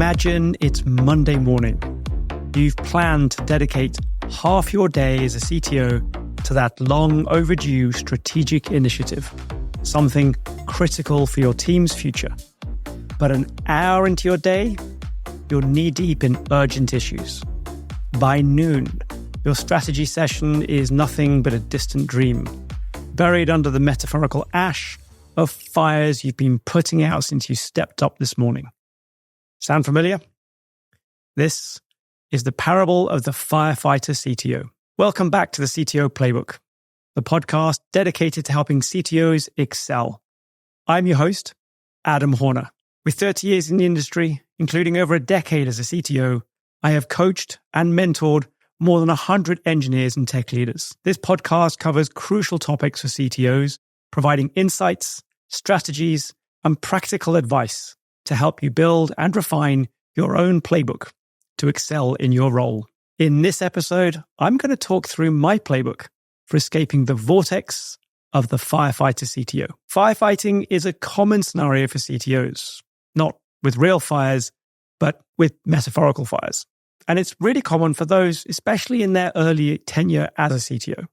Imagine it's Monday morning. You've planned to dedicate half your day as a CTO to that long overdue strategic initiative, something critical for your team's future. But an hour into your day, you're knee-deep in urgent issues. By noon, your strategy session is nothing but a distant dream, buried under the metaphorical ash of fires you've been putting out since you stepped up this morning. Sound familiar? This is the parable of the Firefighter CTO. Welcome back to the CTO Playbook, the podcast dedicated to helping CTOs excel. I'm your host, Adam Horner. With 30 years in the industry, including over a decade as a CTO, I have coached and mentored more than 100 engineers and tech leaders. This podcast covers crucial topics for CTOs, providing insights, strategies, and practical advice to help you build and refine your own playbook to excel in your role. In this episode, I'm going to talk through my playbook for escaping the vortex of the Firefighter CTO. Firefighting is a common scenario for CTOs, not with real fires, but with metaphorical fires. And it's really common for those, especially in their early tenure as a CTO.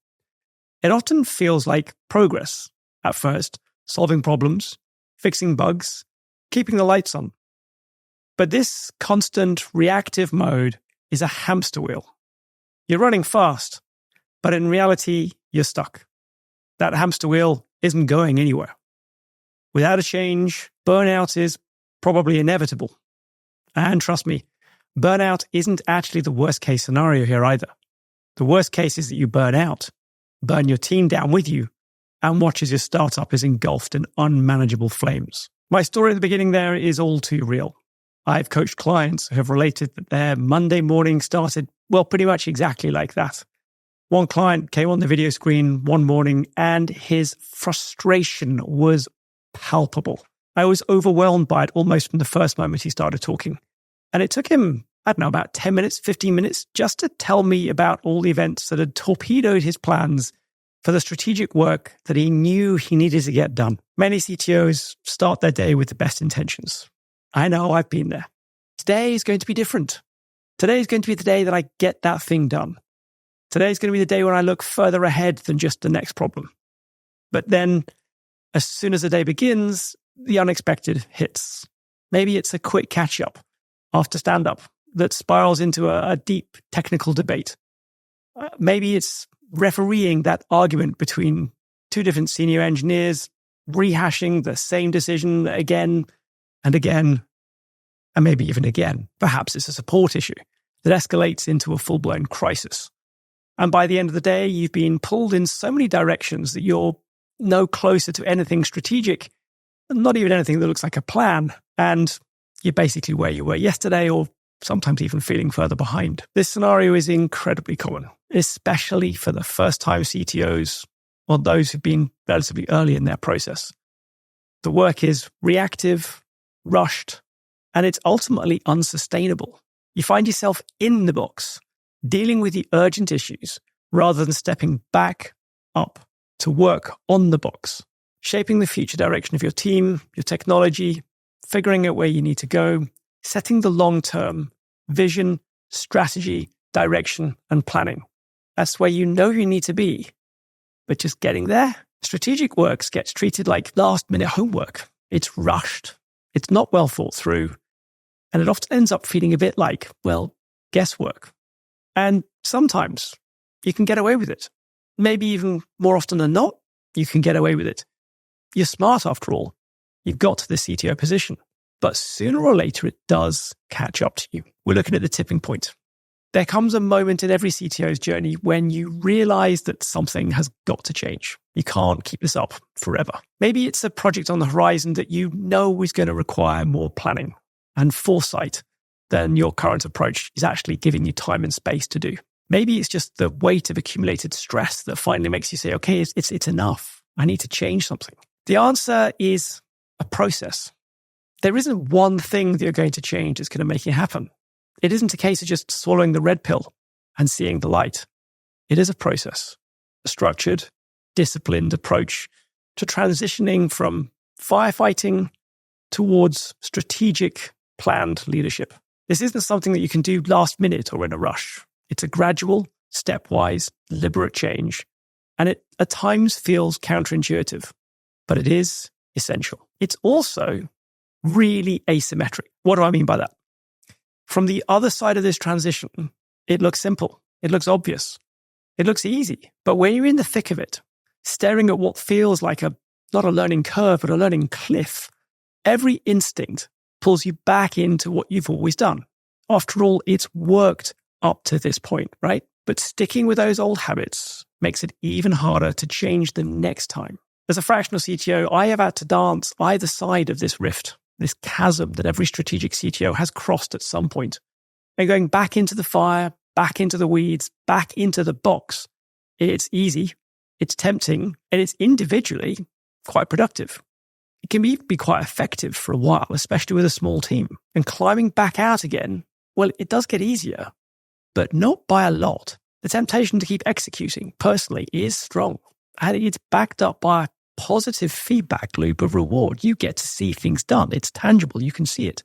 It often feels like progress at first, solving problems, fixing bugs, keeping the lights on. But this constant reactive mode is a hamster wheel. You're running fast, but in reality, you're stuck. That hamster wheel isn't going anywhere. Without a change, burnout is probably inevitable. And trust me, burnout isn't actually the worst case scenario here either. The worst case is that you burn out, burn your team down with you, and watch as your startup is engulfed in unmanageable flames. My story at the beginning there is all too real. I've coached clients who have related that their Monday morning started, well, pretty much exactly like that. One client came on the video screen one morning and his frustration was palpable. I was overwhelmed by it almost from the first moment he started talking. And it took him, about 10 minutes, 15 minutes, just to tell me about all the events that had torpedoed his plans for the strategic work that he knew he needed to get done. Many CTOs start their day with the best intentions. I know, I've been there. Today is going to be different. Today is going to be the day that I get that thing done. Today is going to be the day when I look further ahead than just the next problem. But then, as soon as the day begins, the unexpected hits. Maybe it's a quick catch-up after stand-up that spirals into a deep technical debate. Maybe it's refereeing that argument between two different senior engineers, rehashing the same decision again and again, and maybe even again. Perhaps it's a support issue that escalates into a full-blown crisis. And by the end of the day, you've been pulled in so many directions that you're no closer to anything strategic, not even anything that looks like a plan, and you're basically where you were yesterday or sometimes even feeling further behind. This scenario is incredibly common, especially for the first-time CTOs or those who've been relatively early in their process. The work is reactive, rushed, and it's ultimately unsustainable. You find yourself in the box, dealing with the urgent issues rather than stepping back up to work on the box, shaping the future direction of your team, your technology, figuring out where you need to go, setting the long-term vision, strategy, direction, and planning. That's where you know you need to be. But just getting there, strategic work gets treated like last-minute homework. It's rushed. It's not well thought through. And it often ends up feeling a bit like, well, guesswork. And sometimes you can get away with it. Maybe even more often than not, you can get away with it. You're smart after all. You've got to the CTO position. But sooner or later, it does catch up to you. We're looking at the tipping point. There comes a moment in every CTO's journey when you realize that something has got to change. You can't keep this up forever. Maybe it's a project on the horizon that you know is going to require more planning and foresight than your current approach is actually giving you time and space to do. Maybe it's just the weight of accumulated stress that finally makes you say, okay, it's enough. I need to change something. The answer is a process. There isn't one thing that you're going to change that's going to make it happen. It isn't a case of just swallowing the red pill and seeing the light. It is a process, a structured, disciplined approach to transitioning from firefighting towards strategic, planned leadership. This isn't something that you can do last minute or in a rush. It's a gradual, stepwise, deliberate change. And it at times feels counterintuitive, but it is essential. It's also really asymmetric. What do I mean by that? From the other side of this transition, it looks simple. It looks obvious. It looks easy. But when you're in the thick of it, staring at what feels like not a learning curve, but a learning cliff, every instinct pulls you back into what you've always done. After all, it's worked up to this point, right? But sticking with those old habits makes it even harder to change them next time. As a fractional CTO, I have had to dance either side of this rift, this chasm that every strategic CTO has crossed at some point. And going back into the fire, back into the weeds, back into the box, it's easy, it's tempting, and it's individually quite productive. It can be quite effective for a while, especially with a small team. And climbing back out again, well, it does get easier, but not by a lot. The temptation to keep executing personally is strong, and it's backed up by a positive feedback loop of reward. You get to see things done. It's tangible. You can see it.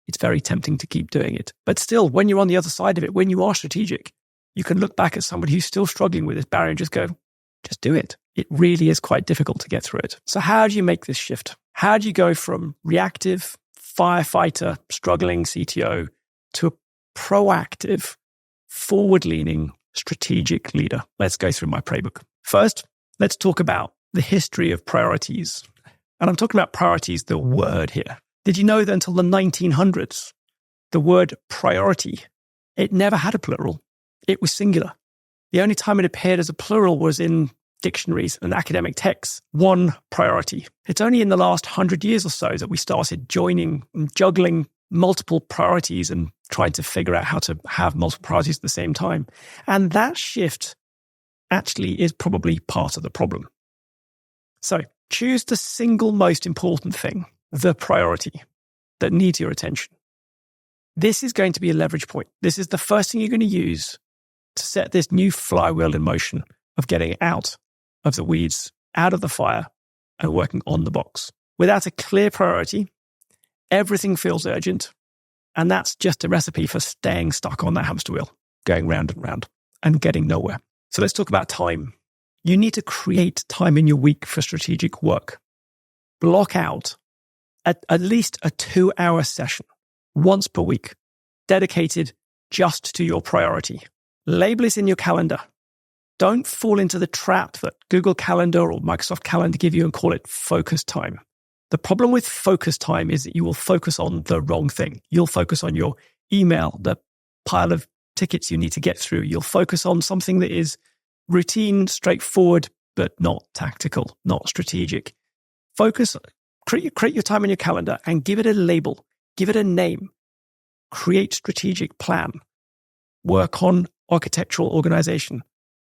It's very tempting to keep doing it. But still, when you're on the other side of it, when you are strategic, you can look back at somebody who's still struggling with this barrier and just go, just do it. It really is quite difficult to get through it. So how do you make this shift? How do you go from reactive firefighter, struggling CTO to a proactive, forward-leaning, strategic leader? Let's go through my playbook. First, let's talk about the history of priorities. And I'm talking about priorities, the word here. Did you know that until the 1900s, the word priority, it never had a plural. It was singular. The only time it appeared as a plural was in dictionaries and academic texts. One priority. It's only in the last 100 years or so that we started joining and juggling multiple priorities and trying to figure out how to have multiple priorities at the same time. And that shift actually is probably part of the problem. So choose the single most important thing, the priority that needs your attention. This is going to be a leverage point. This is the first thing you're going to use to set this new flywheel in motion of getting out of the weeds, out of the fire, and working on the box. Without a clear priority, everything feels urgent. And that's just a recipe for staying stuck on that hamster wheel, going round and round and getting nowhere. So let's talk about time. You need to create time in your week for strategic work. Block out at least a 2-hour session once per week, dedicated just to your priority. Label it in your calendar. Don't fall into the trap that Google Calendar or Microsoft Calendar give you and call it focus time. The problem with focus time is that you will focus on the wrong thing. You'll focus on your email, the pile of tickets you need to get through. You'll focus on something that is routine, straightforward, but not tactical, not strategic. Focus, create your time in your calendar and give it a label, give it a name, create strategic plan, work on architectural organization,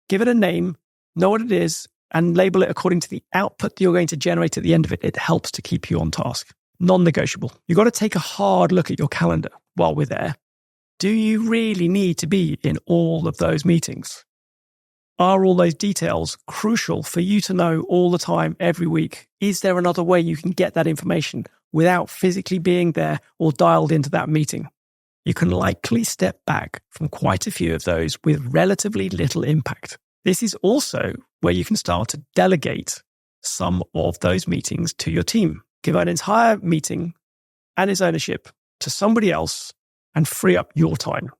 give it a name, know what it is, and label it according to the output that you're going to generate at the end of it. It helps to keep you on task. Non-negotiable. You've got to take a hard look at your calendar while we're there. Do you really need to be in all of those meetings? Are all those details crucial for you to know all the time, every week? Is there another way you can get that information without physically being there or dialed into that meeting? You can likely step back from quite a few of those with relatively little impact. This is also where you can start to delegate some of those meetings to your team. Give an entire meeting and its ownership to somebody else and free up your time.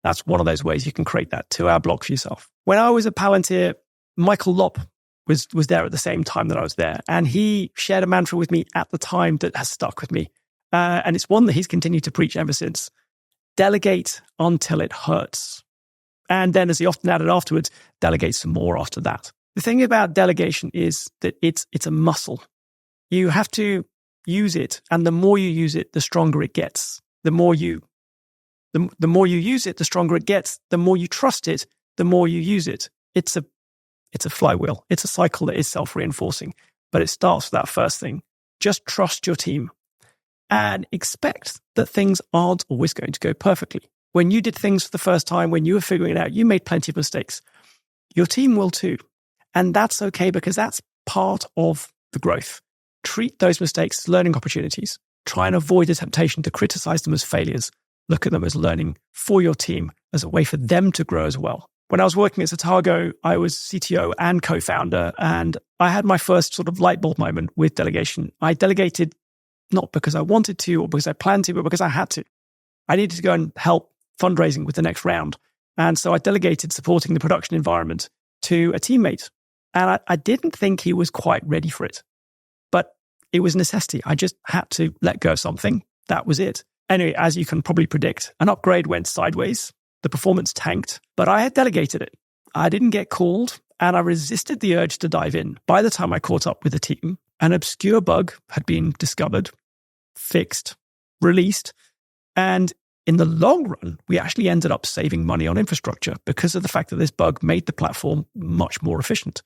That's one of those ways you can create that 2-hour block for yourself. When I was at Palantir, Michael Lopp was there at the same time that I was there. And he shared a mantra with me at the time that has stuck with me. And it's one that he's continued to preach ever since. Delegate until it hurts. And then, as he often added afterwards, delegate some more after that. The thing about delegation is that it's a muscle. You have to use it. And the more you use it, the stronger it gets. The more you use it, the stronger it gets. The more you trust it, the more you use it. It's a flywheel. It's a cycle that is self-reinforcing. But it starts with that first thing. Just trust your team and expect that things aren't always going to go perfectly. When you did things for the first time, when you were figuring it out, you made plenty of mistakes. Your team will too. And that's okay because that's part of the growth. Treat those mistakes as learning opportunities. Try and avoid the temptation to criticize them as failures. Look at them as learning for your team, as a way for them to grow as well. When I was working at Otago, I was CTO and co-founder, and I had my first sort of light bulb moment with delegation. I delegated not because I wanted to or because I planned to, but because I had to. I needed to go and help fundraising with the next round. And so I delegated supporting the production environment to a teammate. And I didn't think he was quite ready for it, but it was a necessity. I just had to let go of something. That was it. Anyway, as you can probably predict, an upgrade went sideways. The performance tanked, but I had delegated it. I didn't get called, and I resisted the urge to dive in. By the time I caught up with the team, an obscure bug had been discovered, fixed, released, and in the long run, we actually ended up saving money on infrastructure because of the fact that this bug made the platform much more efficient.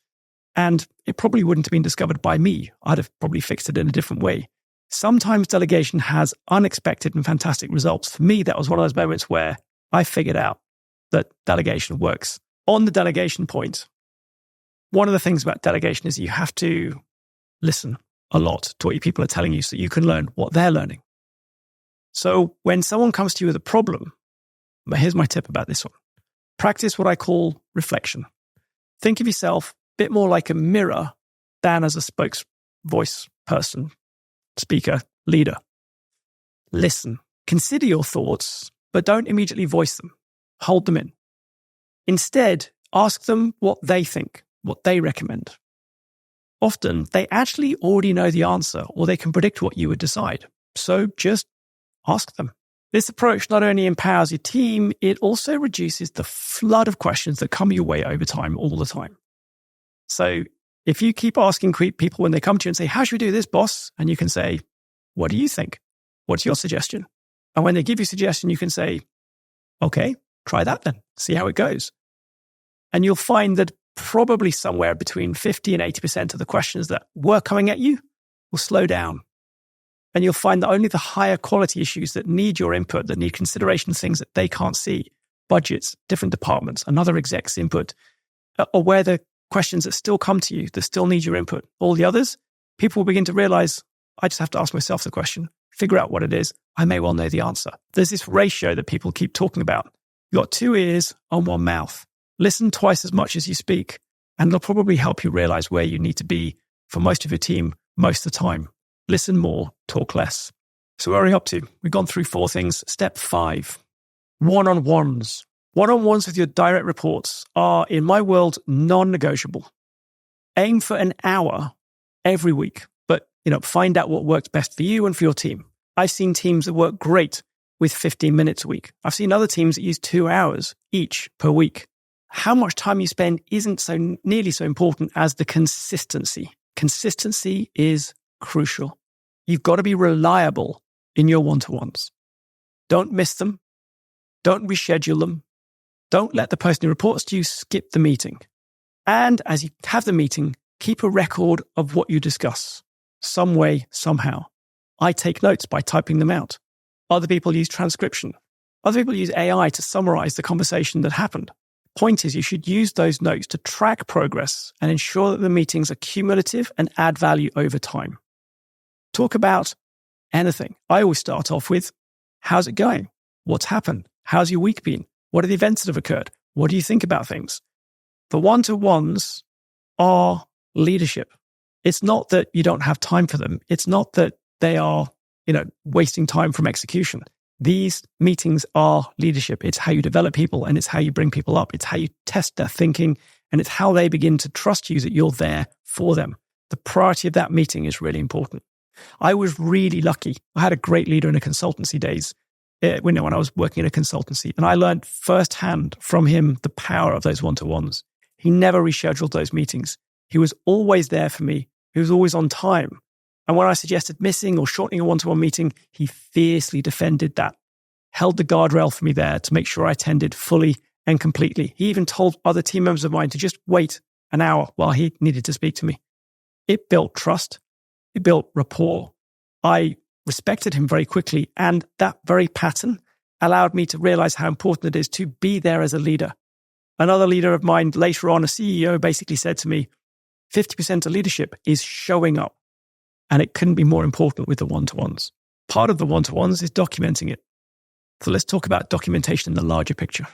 And it probably wouldn't have been discovered by me. I'd have probably fixed it in a different way. Sometimes delegation has unexpected and fantastic results. For me, that was one of those moments where I figured out that delegation works. On the delegation point, one of the things about delegation is you have to listen a lot to what your people are telling you so you can learn what they're learning. So when someone comes to you with a problem, here's my tip about this one. Practice what I call reflection. Think of yourself a bit more like a mirror than as a voice person, speaker, leader. Listen, consider your thoughts, but don't immediately voice them. Hold them in. Instead, ask them what they think, what they recommend. Often, they actually already know the answer or they can predict what you would decide. So just ask them. This approach not only empowers your team, it also reduces the flood of questions that come your way over time all the time. So if you keep asking people when they come to you and say, how should we do this, boss? And you can say, what do you think? What's your suggestion? And when they give you a suggestion, you can say, okay, try that then. See how it goes. And you'll find that probably somewhere between 50 and 80% of the questions that were coming at you will slow down. And you'll find that only the higher quality issues that need your input, that need consideration of things that they can't see, budgets, different departments, another exec's input, or where the questions that still come to you, that still need your input. All the others, people will begin to realize, I just have to ask myself the question, figure out what it is. I may well know the answer. There's this ratio that people keep talking about. You've got 2 ears on 1 mouth. Listen twice as much as you speak, and it'll probably help you realize where you need to be for most of your team most of the time. Listen more, talk less. So where are we up to? We've gone through 4 things. Step 5, one-on-ones. One-on-ones with your direct reports are, in my world, non-negotiable. Aim for an hour every week, but find out what works best for you and for your team. I've seen teams that work great with 15 minutes a week. I've seen other teams that use 2 hours each per week. How much time you spend isn't nearly so important as the consistency. Consistency is crucial. You've got to be reliable in your one-to-ones. Don't miss them. Don't reschedule them. Don't let the person who reports to you skip the meeting. And as you have the meeting, keep a record of what you discuss, some way, somehow. I take notes by typing them out. Other people use transcription. Other people use AI to summarize the conversation that happened. Point is, you should use those notes to track progress and ensure that the meetings are cumulative and add value over time. Talk about anything. I always start off with, how's it going? What's happened? How's your week been? What are the events that have occurred? What do you think about things? The one-to-ones are leadership. It's not that you don't have time for them. It's not that they are, wasting time from execution. These meetings are leadership. It's how you develop people and it's how you bring people up. It's how you test their thinking and it's how they begin to trust you that you're there for them. The priority of that meeting is really important. I was really lucky. I had a great leader in a consultancy days when I was working in a consultancy, and I learned firsthand from him the power of those one-to-ones. He never rescheduled those meetings. He was always there for me. He was always on time. And when I suggested missing or shortening a one-to-one meeting, he fiercely defended that, held the guardrail for me there to make sure I attended fully and completely. He even told other team members of mine to just wait an hour while he needed to speak to me. It built trust. It built rapport. I respected him very quickly, and that very pattern allowed me to realize how important it is to be there as a leader. Another leader of mine later on, a CEO, basically said to me, 50% of leadership is showing up. And it couldn't be more important with the one-to-ones. Part of the one-to-ones is documenting it. So let's talk about documentation in the larger picture.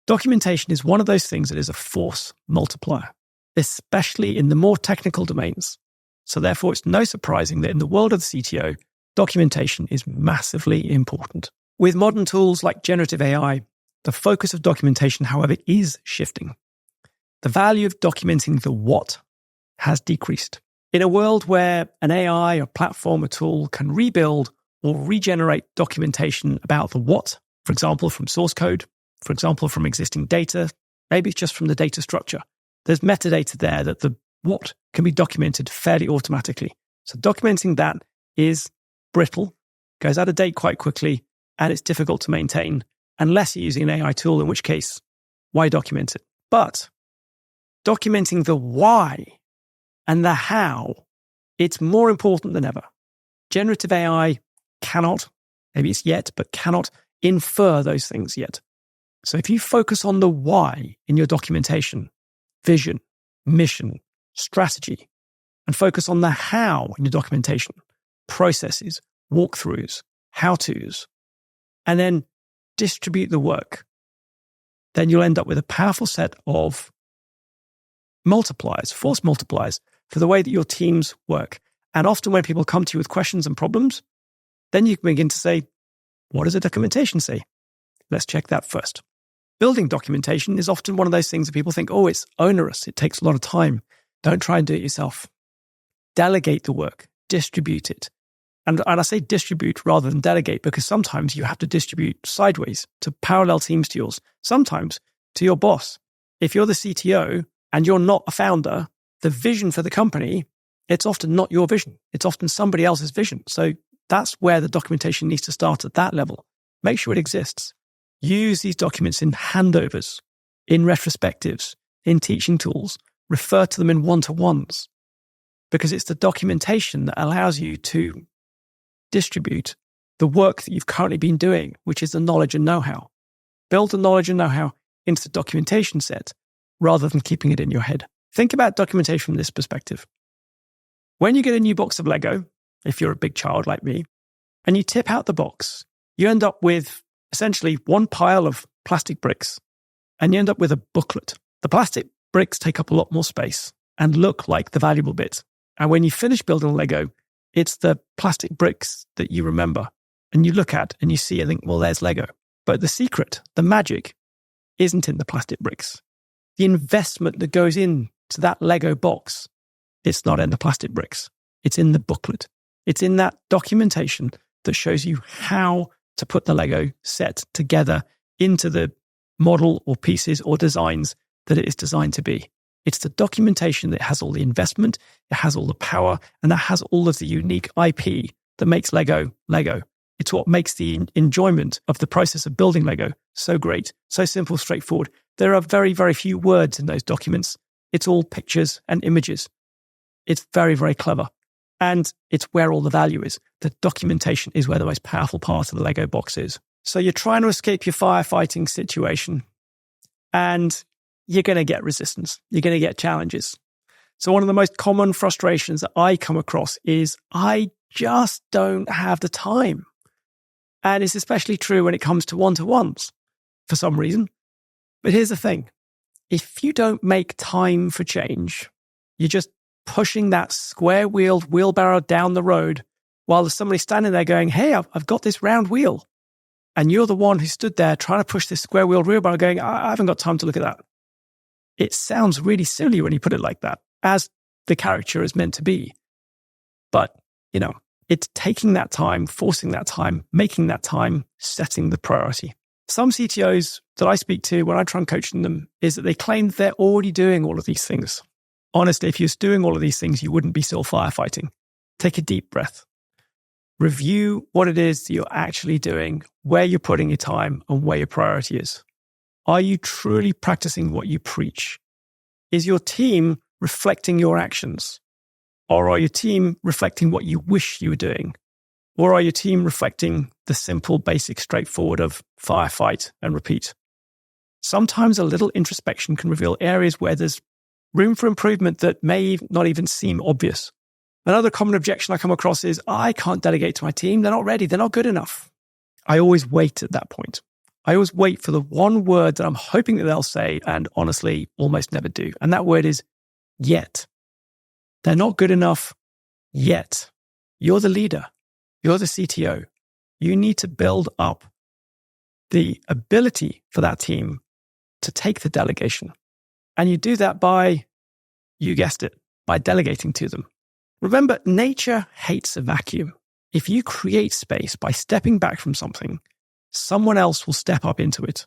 Documentation is one of those things that is a force multiplier, especially in the more technical domains. So therefore, it's no surprising that in the world of the CTO, documentation is massively important. With modern tools like generative AI, the focus of documentation, however, is shifting. The value of documenting the what has decreased. In a world where an AI or platform or tool can rebuild or regenerate documentation about the what, for example, from source code, for example, from existing data, maybe it's just from the data structure. There's metadata there that the what can be documented fairly automatically. So documenting that is brittle, goes out of date quite quickly, and it's difficult to maintain unless you're using an AI tool, in which case, why document it? But documenting the why and the how, it's more important than ever. Generative AI cannot, maybe it's yet, but cannot infer those things yet. So if you focus on the why in your documentation, vision, mission, strategy, and focus on the how in your documentation, processes, walkthroughs, how-tos, and then distribute the work, then you'll end up with a powerful set of multipliers, force multipliers for the way that your teams work. And often when people come to you with questions and problems, then you can begin to say, what does the documentation say? Let's check that first. Building documentation is often one of those things that people think, oh, it's onerous. It takes a lot of time. Don't try and do it yourself. Delegate the work, distribute it. And I say distribute rather than delegate because sometimes you have to distribute sideways to parallel teams to yours, sometimes to your boss. If you're the CTO and you're not a founder, the vision for the company, it's often not your vision. It's often somebody else's vision. So that's where the documentation needs to start at that level. Make sure it exists. Use these documents in handovers, in retrospectives, in teaching tools. Refer to them in one-to-ones because it's the documentation that allows you to distribute the work that you've currently been doing, which is the knowledge and know-how. Build the knowledge and know-how into the documentation set rather than keeping it in your head. Think about documentation from this perspective. When you get a new box of Lego, if you're a big child like me, and you tip out the box, you end up with essentially one pile of plastic bricks, and you end up with a booklet. The plastic bricks take up a lot more space and look like the valuable bit. And when you finish building Lego, it's the plastic bricks that you remember and you look at and you see and think, well, there's Lego. But the secret, the magic, isn't in the plastic bricks. The investment that goes into that Lego box, it's not in the plastic bricks. It's in the booklet. It's in that documentation that shows you how to put the Lego set together into the model or pieces or designs that it is designed to be. It's the documentation that has all the investment, it has all the power, and that has all of the unique IP that makes Lego, Lego. It's what makes the enjoyment of the process of building Lego so great, so simple, straightforward. There are very, very few words in those documents. It's all pictures and images. It's very, very clever. And it's where all the value is. The documentation is where the most powerful part of the Lego box is. So you're trying to escape your firefighting situation and you're going to get resistance. You're going to get challenges. So one of the most common frustrations that I come across is I just don't have the time. And it's especially true when it comes to one-to-ones for some reason. But here's the thing. If you don't make time for change, you're just pushing that square-wheeled wheelbarrow down the road while there's somebody standing there going, hey, I've got this round wheel. And you're the one who stood there trying to push this square-wheeled wheelbarrow going, I haven't got time to look at that. It sounds really silly when you put it like that, as the caricature is meant to be. But, it's taking that time, forcing that time, making that time, setting the priority. Some CTOs that I speak to when I try and coach them is that they claim they're already doing all of these things. Honestly, if you're doing all of these things, you wouldn't be still firefighting. Take a deep breath. Review what it is that you're actually doing, where you're putting your time, and where your priority is. Are you truly practicing what you preach? Is your team reflecting your actions? Or are your team reflecting what you wish you were doing? Or are your team reflecting the simple, basic, straightforward of firefight and repeat? Sometimes a little introspection can reveal areas where there's room for improvement that may not even seem obvious. Another common objection I come across is, I can't delegate to my team. They're not ready. They're not good enough. I always wait at that point. I always wait for the one word that I'm hoping that they'll say and honestly almost never do. And that word is yet. They're not good enough yet. You're the leader. You're the CTO. You need to build up the ability for that team to take the delegation. And you do that by, you guessed it, by delegating to them. Remember, nature hates a vacuum. If you create space by stepping back from something, someone else will step up into it.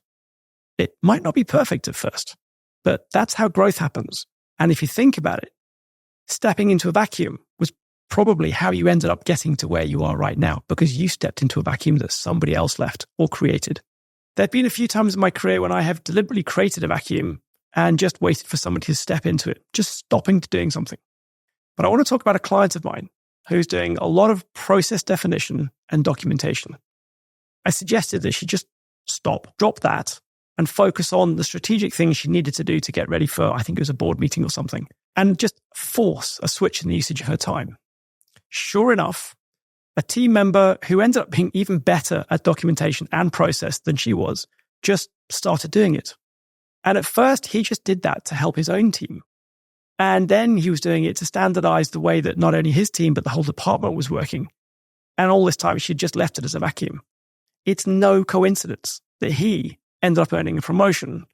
It might not be perfect at first, but that's how growth happens. And if you think about it, stepping into a vacuum was probably how you ended up getting to where you are right now, because you stepped into a vacuum that somebody else left or created. There have been a few times in my career when I have deliberately created a vacuum and just waited for somebody to step into it, just stopping to doing something. But I want to talk about a client of mine who's doing a lot of process definition and documentation. I suggested that she just stop, drop that, and focus on the strategic things she needed to do to get ready for, I think it was a board meeting or something, and just force a switch in the usage of her time. Sure enough, a team member who ended up being even better at documentation and process than she was just started doing it. And at first, he just did that to help his own team. And then he was doing it to standardize the way that not only his team, but the whole department was working. And all this time, she'd just left it as a vacuum. It's no coincidence that he ended up earning a promotion.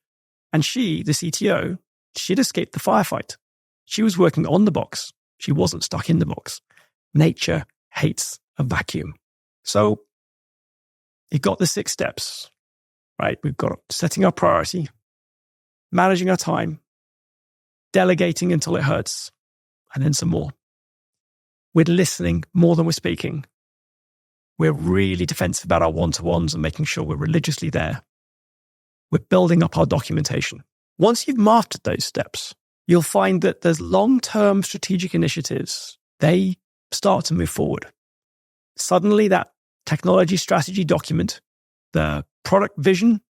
And she, the CTO, she'd escaped the firefight. She was working on the box. She wasn't stuck in the box. Nature hates a vacuum. So you've got the 6 steps, right? We've got setting our priority, managing our time, delegating until it hurts, and then some more. We're listening more than we're speaking. We're really defensive about our one-to-ones and making sure we're religiously there. We're building up our documentation. Once you've mastered those steps, you'll find that there's long-term strategic initiatives. They start to move forward. Suddenly that technology strategy document, the product vision,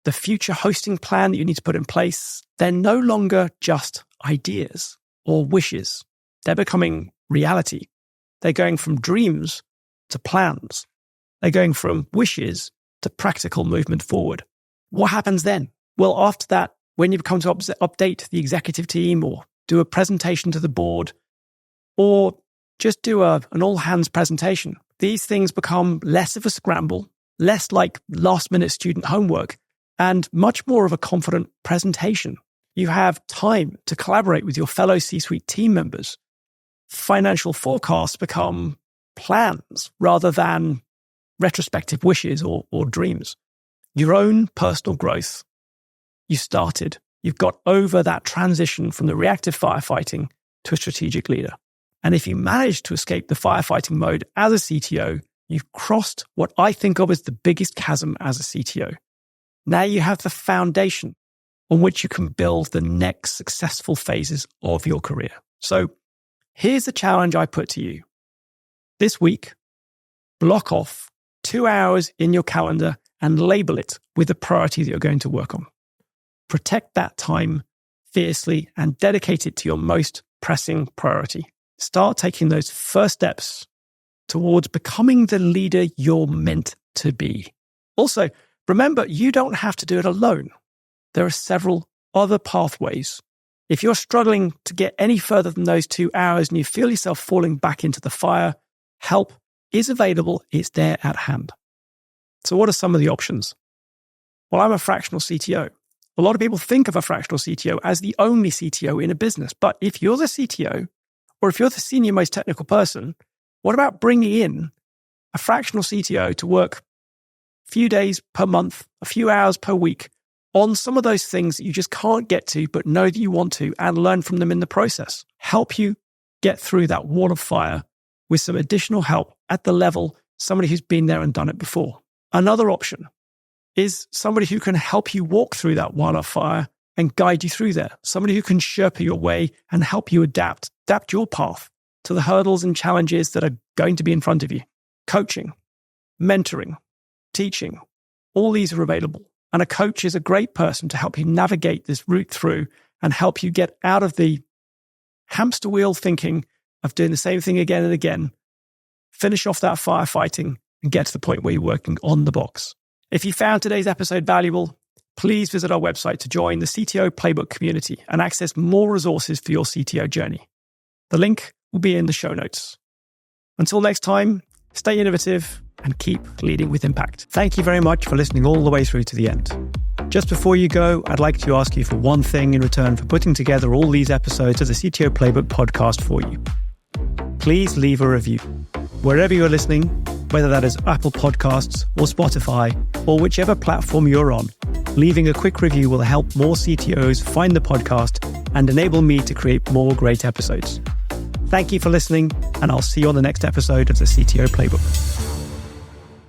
the future hosting plan that you need to put in place, they're no longer just ideas or wishes. They're becoming reality. They're going from dreams to plans. They're going from wishes to practical movement forward. What happens then? Well, after that, when you come to update the executive team or do a presentation to the board or just do an all-hands presentation, these things become less of a scramble, less like last-minute student homework, and much more of a confident presentation. You have time to collaborate with your fellow C-suite team members. Financial forecasts become plans rather than retrospective wishes or dreams. Your own personal growth. You started. You've got over that transition from the reactive firefighting to a strategic leader. And if you manage to escape the firefighting mode as a CTO, you've crossed what I think of as the biggest chasm as a CTO. Now you have the foundation on which you can build the next successful phases of your career. So here's the challenge I put to you. This week, block off 2 hours in your calendar and label it with the priority that you're going to work on. Protect that time fiercely and dedicate it to your most pressing priority. Start taking those first steps towards becoming the leader you're meant to be. Also, remember, you don't have to do it alone. There are several other pathways. If you're struggling to get any further than those 2 hours and you feel yourself falling back into the fire, help is available. It's there at hand. So what are some of the options? Well, I'm a fractional CTO. A lot of people think of a fractional CTO as the only CTO in a business. But if you're the CTO, or if you're the senior most technical person, what about bringing in a fractional CTO to work a few days per month, a few hours per week on some of those things that you just can't get to, but know that you want to and learn from them in the process? Help you get through that wall of fire with some additional help at the level somebody who's been there and done it before. Another option is somebody who can help you walk through that wall of fire and guide you through there. Somebody who can Sherpa your way and help you adapt your path to the hurdles and challenges that are going to be in front of you. Coaching, mentoring, teaching, all these are available. And a coach is a great person to help you navigate this route through and help you get out of the hamster wheel thinking of doing the same thing again and again. Finish off that firefighting and get to the point where you're working on the box. If you found today's episode valuable, please visit our website to join the CTO Playbook community and access more resources for your CTO journey. The link will be in the show notes. Until next time, stay innovative and keep leading with impact. Thank you very much for listening all the way through to the end. Just before you go, I'd like to ask you for one thing in return for putting together all these episodes of the CTO Playbook podcast for you. Please leave a review. Wherever you're listening, whether that is Apple Podcasts or Spotify or whichever platform you're on, leaving a quick review will help more CTOs find the podcast and enable me to create more great episodes. Thank you for listening, and I'll see you on the next episode of the CTO Playbook.